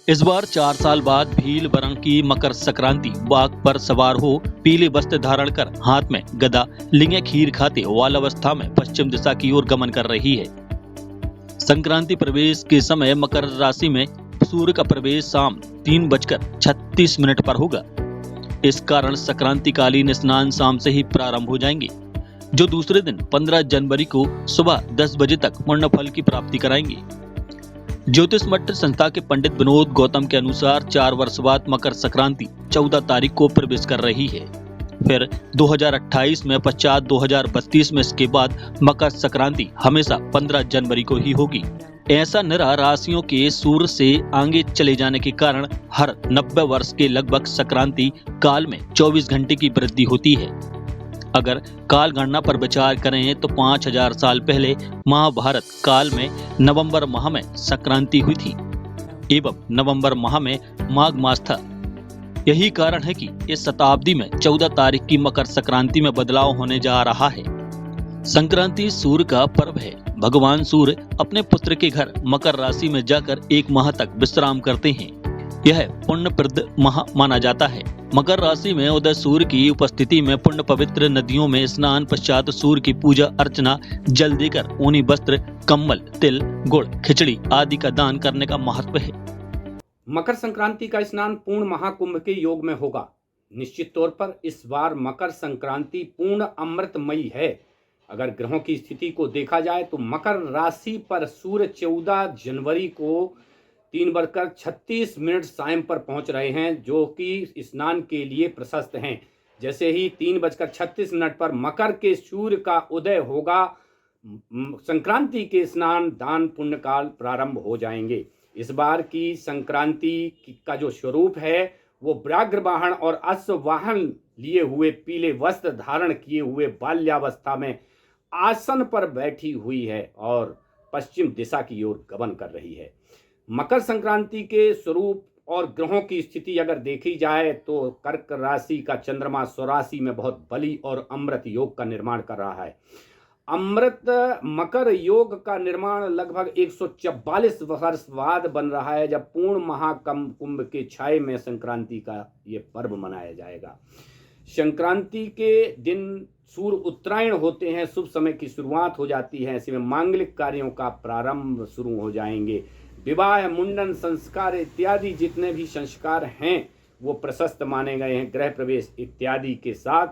इस बार 4 साल बाद भील बरंग की मकर संक्रांति बाघ पर सवार हो पीले वस्त्र धारण कर हाथ में गदा लिंगे खीर खाते वाल अवस्था में पश्चिम दिशा की ओर गमन कर रही है। संक्रांति प्रवेश के समय मकर राशि में सूर्य का प्रवेश शाम 3:36 पर होगा। इस कारण संक्रांतिकालीन स्नान शाम से ही प्रारंभ हो जाएंगे, जो दूसरे दिन 15 जनवरी को सुबह 10 बजे तक पूर्ण फल की प्राप्ति कराएंगे। ज्योतिष मठ संस्था के पंडित विनोद गौतम के अनुसार 4 वर्ष बाद मकर संक्रांति 14 तारीख को प्रवेश कर रही है। फिर 2028 में पश्चात 2032 में इसके बाद मकर संक्रांति हमेशा 15 जनवरी को ही होगी। ऐसा निरा राशियों के सूर्य से आगे चले जाने के कारण हर 90 वर्ष के लगभग संक्रांति काल में 24 घंटे की वृद्धि होती है। अगर काल गणना पर विचार करें तो 5000 साल पहले महाभारत काल में नवंबर माह में संक्रांति हुई थी एवं नवंबर माह में माघ मास था। यही कारण है कि इस शताब्दी में 14 तारीख की मकर संक्रांति में बदलाव होने जा रहा है। संक्रांति सूर्य का पर्व है। भगवान सूर्य अपने पुत्र के घर मकर राशि में जाकर 1 माह तक विश्राम करते हैं। यह पुण्यप्रद माह माना जाता है। मकर राशि में उदय सूर्य की उपस्थिति में पुण्य पवित्र नदियों में स्नान पश्चात सूर्य की पूजा अर्चना, जल देकर ऊनी वस्त्र, कम्बल, तिल, गुड़, खिचड़ी आदि का दान करने का महत्व है। मकर संक्रांति का स्नान पूर्ण महाकुंभ के योग में होगा। निश्चित तौर पर इस बार मकर संक्रांति पूर्ण अमृतमयी है। अगर ग्रहों की स्थिति को देखा जाए तो मकर राशि पर सूर्य 14 जनवरी को 3:36 सायं पर पहुंच रहे हैं, जो कि स्नान के लिए प्रशस्त हैं। जैसे ही 3:36 पर मकर के सूर्य का उदय होगा, संक्रांति के स्नान दान पुण्य काल प्रारंभ हो जाएंगे। इस बार की संक्रांति का जो स्वरूप है वो व्याघ्र वाहन और अश्ववाहन लिए हुए पीले वस्त्र धारण किए हुए बाल्यावस्था में आसन पर बैठी हुई है और पश्चिम दिशा की ओर गमन कर रही है। मकर संक्रांति के स्वरूप और ग्रहों की स्थिति अगर देखी जाए तो कर्क राशि का चंद्रमा स्वराशि में बहुत बली और अमृत योग का निर्माण कर रहा है। अमृत मकर योग का निर्माण लगभग 144 वर्ष बाद बन रहा है, जब पूर्ण महाकुंभ के छाये में संक्रांति का ये पर्व मनाया जाएगा। संक्रांति के दिन सूर्य उत्तरायण होते हैं, शुभ समय की शुरुआत हो जाती है। ऐसे में मांगलिक कार्यों का प्रारंभ शुरू हो जाएंगे। विवाह, मुंडन, संस्कार इत्यादि जितने भी संस्कार हैं वो प्रशस्त माने गए हैं। गृह प्रवेश इत्यादि के साथ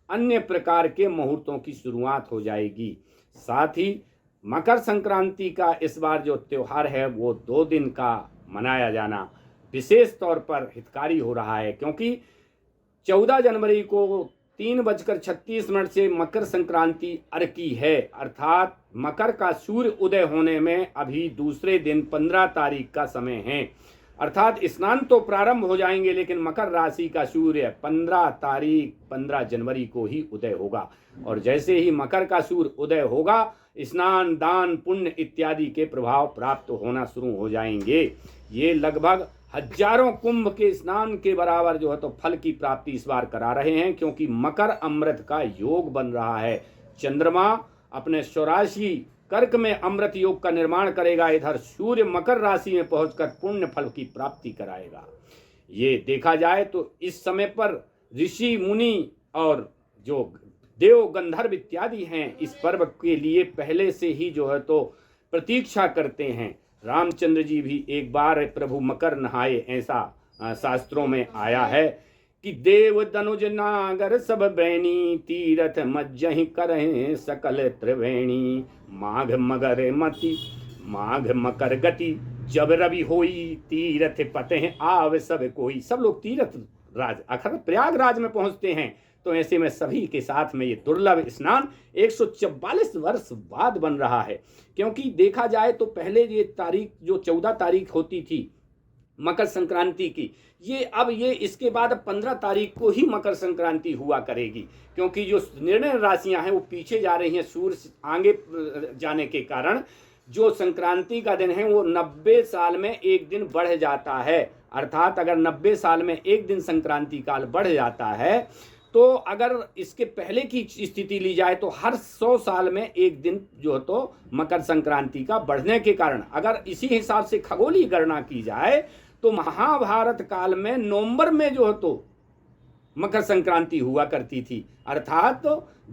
अन्य प्रकार के मुहूर्तों की शुरुआत हो जाएगी। साथ ही मकर संक्रांति का इस बार जो त्योहार है वो 2 दिन का मनाया जाना विशेष तौर पर हितकारी हो रहा है, क्योंकि 14 जनवरी को 3:36 से मकर संक्रांति अर्की है, अर्थात मकर का सूर्य उदय होने में अभी दूसरे दिन 15 तारीख का समय है। अर्थात स्नान तो प्रारंभ हो जाएंगे, लेकिन मकर राशि का सूर्य 15 जनवरी को ही उदय होगा। और जैसे ही मकर का सूर्य उदय होगा, स्नान दान पुण्य इत्यादि के प्रभाव प्राप्त होना शुरू हो जाएंगे। ये लगभग हजारों कुंभ के स्नान के बराबर जो है तो फल की प्राप्ति इस बार करा रहे हैं, क्योंकि मकर अमृत का योग बन रहा है। चंद्रमा अपने स्वराशि कर्क में अमृत योग का निर्माण करेगा, इधर सूर्य मकर राशि में पहुंचकर पुण्य फल की प्राप्ति कराएगा। ये देखा जाए तो इस समय पर ऋषि मुनि और जो देव गंधर्व इत्यादि हैं इस पर्व के लिए पहले से ही जो है तो प्रतीक्षा करते हैं। रामचंद्र जी भी एक बार प्रभु मकर नहाए, ऐसा शास्त्रों में आया है कि देव दनुज नागर सब बैनी, तीरथ मज्जहि करहि सकल त्रिवेणी, माघ मगर मति माघ मकर गति, जब रवि होई तीरथ पते आव सब कोई। सब लोग तीरथ राज अर्थात प्रयागराज में पहुंचते हैं। तो ऐसे में सभी के साथ में ये दुर्लभ स्नान 144 वर्ष बाद बन रहा है, क्योंकि देखा जाए तो पहले ये तारीख जो 14 तारीख होती थी मकर संक्रांति की, ये इसके बाद 15 तारीख को ही मकर संक्रांति हुआ करेगी, क्योंकि जो निर्णय राशियां हैं वो पीछे जा रही हैं सूर्य आगे जाने के कारण। जो संक्रांति का दिन है वो 90 साल में एक दिन बढ़ जाता है। अर्थात अगर 90 साल में एक दिन संक्रांति काल बढ़ जाता है तो अगर इसके पहले की स्थिति ली जाए तो हर 100 साल में एक दिन जो है तो मकर संक्रांति का बढ़ने के कारण, अगर इसी हिसाब से खगोलीय गणना की जाए तो महाभारत काल में नवंबर में जो है तो मकर संक्रांति हुआ करती थी। अर्थात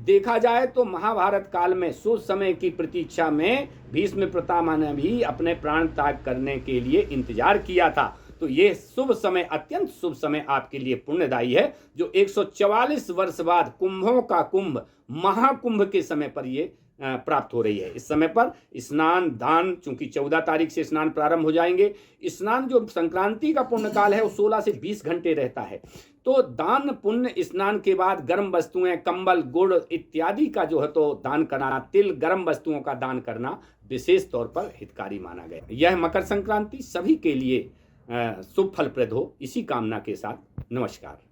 देखा जाए तो महाभारत काल में शुभ समय की प्रतीक्षा में भीष्म पितामह ने भी अपने प्राण त्याग करने के लिए इंतजार किया था। तो ये शुभ समय, अत्यंत शुभ समय आपके लिए पुण्यदायी है, जो 144 वर्ष बाद कुंभों का कुंभ महाकुंभ के समय पर ये प्राप्त हो रही है। इस समय पर स्नान दान, चूंकि 14 तारीख से स्नान प्रारंभ हो जाएंगे, स्नान जो संक्रांति का पुण्यकाल है वो 16 से 20 घंटे रहता है। तो दान पुण्य, स्नान के बाद गर्म वस्तुएं, कंबल, गुड़ इत्यादि का जो है तो दान करना, तिल, गर्म वस्तुओं का दान करना विशेष तौर पर हितकारी माना गया। यह मकर संक्रांति सभी के लिए शुभ फलप्रद हो, इसी कामना के साथ नमस्कार।